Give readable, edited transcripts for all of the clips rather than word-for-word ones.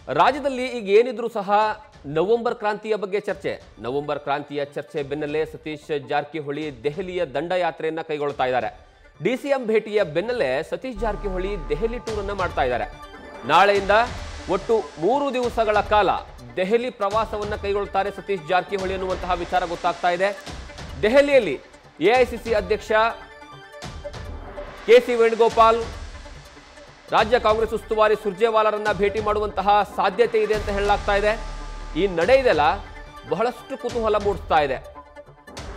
ರಾಜ್ಯದಲ್ಲಿ ಈಗ ಏನಿದ್ರು ಸಹ ನವೆಂಬರ್ ಕ್ರಾಂತಿಯ ಬಗ್ಗೆ ಚರ್ಚೆ. ನವೆಂಬರ್ ಕ್ರಾಂತಿಯ ಚರ್ಚೆ ಬೆನ್ನಲ್ಲೇ ಸತೀಶ್ ಜಾರಕಿಹೊಳಿ ದೆಹಲಿಯ ದಂಡಯಾತ್ರೆಯನ್ನ ಕೈಗೊಳ್ತಾ ಇದ್ದಾರೆ. ಡಿಸಿಎಂ ಭೇಟಿಯ ಬೆನ್ನಲ್ಲೇ ಸತೀಶ್ ಜಾರಕಿಹೊಳಿ ದೆಹಲಿ ಟೂರ್ ಅನ್ನ ಮಾಡ್ತಾ ಇದ್ದಾರೆ. ನಾಳೆಯಿಂದ ಒಟ್ಟು 3 ದಿವಸಗಳ ಕಾಲ ದೆಹಲಿ ಪ್ರವಾಸವನ್ನ ಕೈಗೊಳ್ತಾರೆ ಸತೀಶ್ ಜಾರಕಿಹೊಳಿ ಅನ್ನುವಂತಹ ವಿಚಾರ ಗೊತ್ತಾಗ್ತಾ ಇದೆ. ದೆಹಲಿಯಲ್ಲಿ ಎಐಸಿಸಿ ಅಧ್ಯಕ್ಷ ಕೆಸಿ ವೇಣುಗೋಪಾಲ್, ರಾಜ್ಯ ಕಾಂಗ್ರೆಸ್ ಉಸ್ತುವಾರಿ ಸುರ್ಜೇವಾಲಾರನ್ನ ಭೇಟಿ ಮಾಡುವಂತಹ ಸಾಧ್ಯತೆ ಇದೆ ಅಂತ ಹೇಳಲಾಗ್ತಾ ಇದೆ. ಈ ನಡೆ ಇದೆಲ್ಲ ಬಹಳಷ್ಟು ಕುತೂಹಲ ಮೂಡಿಸ್ತಾ ಇದೆ.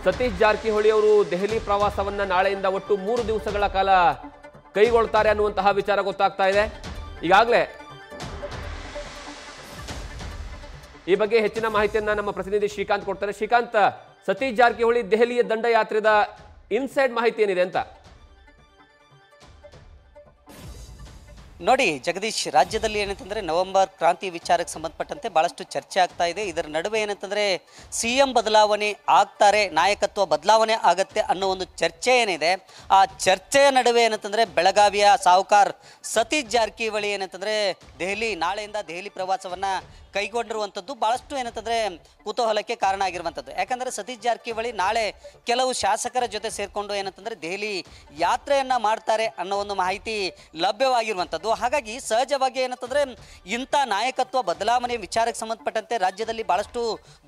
ಸತೀಶ್ ಜಾರಕಿಹೊಳಿ ಅವರು ದೆಹಲಿ ಪ್ರವಾಸವನ್ನ ನಾಳೆಯಿಂದ ಒಟ್ಟು 3 ದಿವಸಗಳ ಕಾಲ ಕೈಗೊಳ್ತಾರೆ ಅನ್ನುವಂತಹ ವಿಚಾರ ಗೊತ್ತಾಗ್ತಾ ಇದೆ. ಈಗಾಗಲೇ ಈ ಬಗ್ಗೆ ಹೆಚ್ಚಿನ ಮಾಹಿತಿಯನ್ನ ನಮ್ಮ ಪ್ರತಿನಿಧಿ ಶ್ರೀಕಾಂತ್ ಕೊಡ್ತಾರೆ. ಶ್ರೀಕಾಂತ್, ಸತೀಶ್ ಜಾರಕಿಹೊಳಿ ದೆಹಲಿಯ ದಂಡಯಾತ್ರೆದ ಇನ್ಸೈಡ್ ಮಾಹಿತಿ ಏನಿದೆ ಅಂತ? ನೋಡಿ ಜಗದೀಶ್, ರಾಜ್ಯದಲ್ಲಿ ಏನಂತಂದರೆ ನವೆಂಬರ್ ಕ್ರಾಂತಿ ವಿಚಾರಕ್ಕೆ ಸಂಬಂಧಪಟ್ಟಂತೆ ಭಾಳಷ್ಟು ಚರ್ಚೆ ಆಗ್ತಾ ಇದೆ. ಇದರ ನಡುವೆ ಏನಂತಂದರೆ CM ಬದಲಾವಣೆ ಆಗ್ತಾರೆ, ನಾಯಕತ್ವ ಬದಲಾವಣೆ ಆಗತ್ತೆ ಅನ್ನೋ ಒಂದು ಚರ್ಚೆ ಏನಿದೆ. ಆ ಚರ್ಚೆಯ ನಡುವೆ ಏನಂತಂದರೆ ಬೆಳಗಾವಿಯ ಸಾಹುಕಾರ್ ಸತೀಶ್ ಜಾರಕಿಹೊಳಿ ಏನಂತಂದರೆ ನಾಳೆಯಿಂದ ದೆಹಲಿ ಪ್ರವಾಸವನ್ನು ಕೈಗೊಂಡಿರುವಂಥದ್ದು ಭಾಳಷ್ಟು ಏನಂತಂದರೆ ಕುತೂಹಲಕ್ಕೆ ಕಾರಣ ಆಗಿರುವಂಥದ್ದು. ಯಾಕಂದರೆ ಸತೀಶ್ ಜಾರಕಿಹೊಳಿ ನಾಳೆ ಕೆಲವು ಶಾಸಕರ ಜೊತೆ ಸೇರಿಕೊಂಡು ಏನಂತಂದರೆ ದೆಹಲಿ ಯಾತ್ರೆಯನ್ನು ಮಾಡ್ತಾರೆ ಅನ್ನೋ ಒಂದು ಮಾಹಿತಿ ಲಭ್ಯವಾಗಿರುವಂಥದ್ದು. ಹಾಗಾಗಿ ಸಹಜವಾಗಿ ಏನಂತಂದರೆ ಇಂಥ ನಾಯಕತ್ವ ಬದಲಾವಣೆ ವಿಚಾರಕ್ಕೆ ಸಂಬಂಧಪಟ್ಟಂತೆ ರಾಜ್ಯದಲ್ಲಿ ಭಾಳಷ್ಟು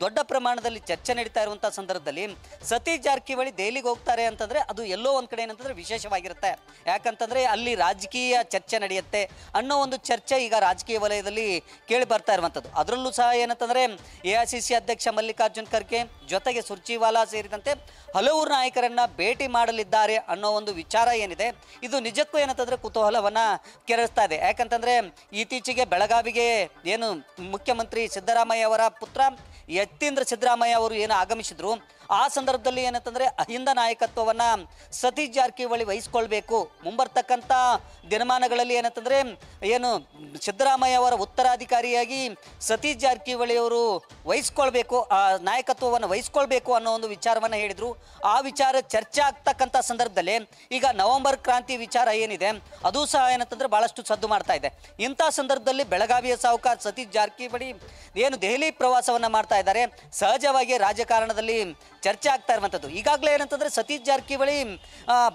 ದೊಡ್ಡ ಪ್ರಮಾಣದಲ್ಲಿ ಚರ್ಚೆ ನಡೀತಾ ಇರುವಂಥ ಸಂದರ್ಭದಲ್ಲಿ ಸತೀಶ್ ಜಾರಕಿಹೊಳಿ ದೆಹಲಿಗೆ ಹೋಗ್ತಾರೆ ಅಂತಂದರೆ ಅದು ಎಲ್ಲೋ ಒಂದು ಕಡೆ ಏನಂತಂದರೆ ವಿಶೇಷವಾಗಿರುತ್ತೆ. ಯಾಕಂತಂದರೆ ಅಲ್ಲಿ ರಾಜಕೀಯ ಚರ್ಚೆ ನಡೆಯುತ್ತೆ ಅನ್ನೋ ಒಂದು ಚರ್ಚೆ ಈಗ ರಾಜಕೀಯ ವಲಯದಲ್ಲಿ ಕೇಳಿ ಬರ್ತಾ ಇರುವಂಥದ್ದು. ಅದರಲ್ಲೂ ಸಹ ಏನಂತಂದರೆ ಎಐಸಿಸಿ ಅಧ್ಯಕ್ಷ ಮಲ್ಲಿಕಾರ್ಜುನ್ ಖರ್ಗೆ ಜೊತೆಗೆ ಸುರ್ಜೇವಾಲಾ ಸೇರಿದಂತೆ ಹಲವು ನಾಯಕರನ್ನ ಭೇಟಿ ಮಾಡಲಿದ್ದಾರೆ ಅನ್ನೋ ಒಂದು ವಿಚಾರ ಏನಿದೆ, ಇದು ನಿಜಕ್ಕೂ ಏನಂತಂದರೆ ಕುತೂಹಲವನ್ನು ಕೆರಳಿಸ್ತಾ ಇದೆ. ಯಾಕಂತಂದರೆ ಇತ್ತೀಚೆಗೆ ಬೆಳಗಾವಿಗೆ ಏನು ಮುಖ್ಯಮಂತ್ರಿ ಸಿದ್ದರಾಮಯ್ಯ ಅವರ ಪುತ್ರ ಯತೀಂದ್ರ ಸಿದ್ದರಾಮಯ್ಯ ಅವರು ಏನು ಆಗಮಿಸಿದ್ರು, ಆ ಸಂದರ್ಭದಲ್ಲಿ ಏನಂತಂದರೆ ಅಹಿಂದ ನಾಯಕತ್ವವನ್ನು ಸತೀಶ್ ಜಾರಕಿಹೊಳಿ ವಹಿಸ್ಕೊಳ್ಬೇಕು, ಮುಂಬರ್ತಕ್ಕಂಥ ದಿನಮಾನಗಳಲ್ಲಿ ಏನಂತಂದರೆ ಏನು ಸಿದ್ದರಾಮಯ್ಯ ಅವರ ಉತ್ತರಾಧಿಕಾರಿಯಾಗಿ ಸತೀಶ್ ಜಾರಕಿಹೊಳಿ ಅವರು ವಹಿಸ್ಕೊಳ್ಬೇಕು, ಆ ನಾಯಕತ್ವವನ್ನು ವಹಿಸ್ಕೊಳ್ಬೇಕು ಅನ್ನೋ ಒಂದು ವಿಚಾರವನ್ನು ಹೇಳಿದರು. ಆ ವಿಚಾರ ಚರ್ಚೆ ಆಗ್ತಕ್ಕಂಥ ಸಂದರ್ಭದಲ್ಲಿ ಈಗ ನವೆಂಬರ್ ಕ್ರಾಂತಿ ವಿಚಾರ ಏನಿದೆ ಅದು ಸಹ ಏನಂತಂದರೆ ಭಾಳಷ್ಟು ಸದ್ದು ಮಾಡ್ತಾ ಇದೆ. ಇಂಥ ಸಂದರ್ಭದಲ್ಲಿ ಬೆಳಗಾವಿಯ ಸಾಹುಕಾರ ಸತೀಶ್ ಜಾರಕಿಹೊಳಿ ಏನು ದೆಹಲಿ ಪ್ರವಾಸವನ್ನು ಮಾಡ್ತಾ ಇದ್ದಾರೆ, ಸಹಜವಾಗಿ ರಾಜಕಾರಣದಲ್ಲಿ ಚರ್ಚೆ ಆಗ್ತಾ ಇರುವಂಥದ್ದು. ಈಗಾಗಲೇ ಏನಂತಂದರೆ ಸತೀಶ್ ಜಾರಕಿಹೊಳಿ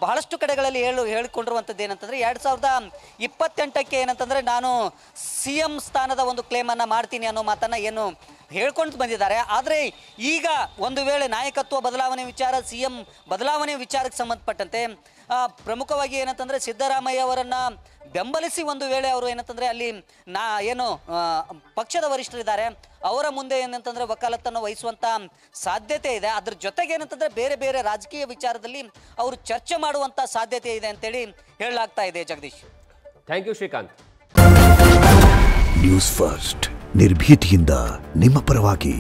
ಬಹಳಷ್ಟು ಕಡೆಗಳಲ್ಲಿ ಹೇಳಿಕೊಂಡಿರುವಂಥದ್ದು ಏನಂತಂದರೆ 2028ಕ್ಕೆ ಏನಂತಂದರೆ ನಾನು CM ಸ್ಥಾನದ ಒಂದು ಕ್ಲೇಮನ್ನು ಮಾಡ್ತೀನಿ ಅನ್ನೋ ಮಾತನ್ನು ಏನು ಹೇಳ್ಕೊಂಡು ಬಂದಿದ್ದಾರೆ. ಆದರೆ ಈಗ ಒಂದು ವೇಳೆ ನಾಯಕತ್ವ ಬದಲಾವಣೆ ವಿಚಾರ, CM ಬದಲಾವಣೆ ವಿಚಾರಕ್ಕೆ ಸಂಬಂಧಪಟ್ಟಂತೆ ಪ್ರಮುಖವಾಗಿ ಏನಂತಂದರೆ ಸಿದ್ದರಾಮಯ್ಯ ಅವರನ್ನು ಬೆಂಬಲಿಸಿ ಒಂದು ವೇಳೆ ಅವರು ಏನಂತಂದರೆ ಅಲ್ಲಿ ಪಕ್ಷದ ವರಿಷ್ಠರಿದ್ದಾರೆ ಅವರ ಮುಂದೆ ಏನಂತಂದರೆ ವಕಾಲತ್ತನ್ನು ವಹಿಸುವಂಥ ಸಾಧ್ಯತೆ ಇದೆ. ಅದ್ರ ಜೊತೆಗೆ ಏನಂತಂದರೆ ಬೇರೆ ಬೇರೆ ರಾಜಕೀಯ ವಿಚಾರದಲ್ಲಿ ಅವರು ಚರ್ಚೆ ಮಾಡುವಂಥ ಸಾಧ್ಯತೆ ಇದೆ ಅಂತೇಳಿ ಹೇಳಲಾಗ್ತಾ ಇದೆ. Jagadish, thank you Srikanth. News first ನಿರ್ಭೀತಿಯಿಂದ ನಿಮ್ಮ ಪರವಾಗಿ.